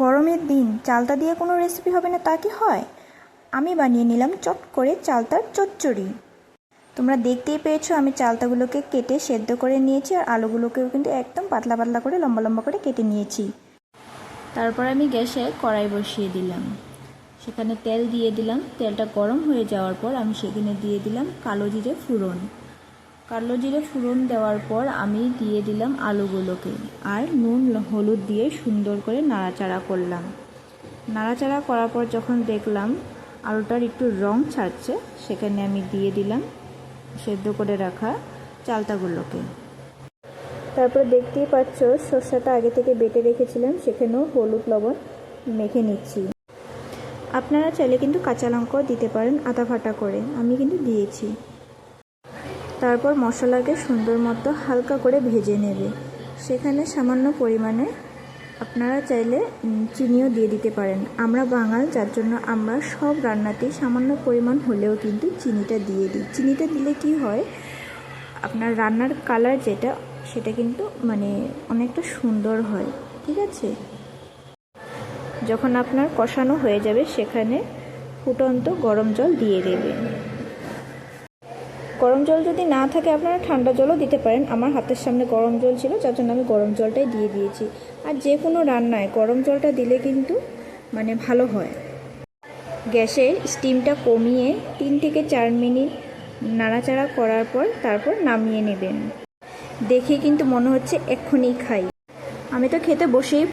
গরমের দিন চালতা দিয়ে কোনো রেসিপি হবে না তা কি হয়? আমি বানিয়ে নিলাম চট করে চালতার চচ্চড়ি। তোমরা দেখতেই পেয়েছো আমি চালতাগুলোকে কেটে সেদ্ধ করে নিয়েছি, আর আলুগুলোকেও কিন্তু একদম পাতলা পাতলা করে লম্বা লম্বা করে কেটে নিয়েছি। তারপর আমি গ্যাসে কড়াই বসিয়ে দিলাম, সেখানে তেল দিয়ে দিলাম। তেলটা গরম হয়ে যাওয়ার পর আমি সেখানে দিয়ে দিলাম কালো জিরে ফোড়ন। কালো জিরে ফোড়ন দেওয়ার পর আমি দিয়ে দিলাম আলুগুলোকে, আর নুন হলুদ দিয়ে সুন্দর করে নাড়াচাড়া করলাম। নাড়াচাড়া করার পর যখন দেখলাম আলুটার একটু রং ছাড়ছে, সেখানে আমি দিয়ে দিলাম সেদ্ধ করে রাখা চালতাগুলোকে। তারপর দেখতেই পাচ্ছ সর্ষেটা আগে থেকে বেটে রেখেছিলাম, সেখানেও হলুদ লবণ মেখে নিচ্ছি। আপনারা চাইলে কিন্তু কাঁচা লঙ্কাও দিতে পারেন আদা ফাটা করে, আমি কিন্তু দিয়েছি। তারপর মশলাকে সুন্দর মতো হালকা করে ভেজে নেবে। সেখানে সামান্য পরিমাণে আপনারা চাইলে চিনিও দিয়ে দিতে পারেন। আমরা বাঙাল, যার জন্য আমরা সব রান্নাতেই সামান্য পরিমাণ হলেও কিন্তু চিনিটা দিয়ে দিই। চিনিটা দিলে কি হয়, আপনার রান্নার কালার যেটা সেটা কিন্তু অনেকটা সুন্দর হয়। ঠিক আছে, যখন আপনার কষানো হয়ে যাবে সেখানে ফুটন্ত গরম জল দিয়ে দেবেন। গরম জল যদি না থাকে আপনারা ঠান্ডা জলও দিতে পারেন। আমার হাতের সামনে গরম জল ছিল, যার জন্য আমি গরম জলটাই দিয়ে দিয়েছি। আর যে কোনো রান্নায় গরম জলটা দিলে কিন্তু ভালো হয়। গ্যাসের স্টিমটা কমিয়ে 3 থেকে 4 মিনিট নাড়াচাড়া করার পর তারপর নামিয়ে নেবেন। দেখে কিন্তু মনে হচ্ছে এক্ষুনি খাই। আমি তো খেতে বসেই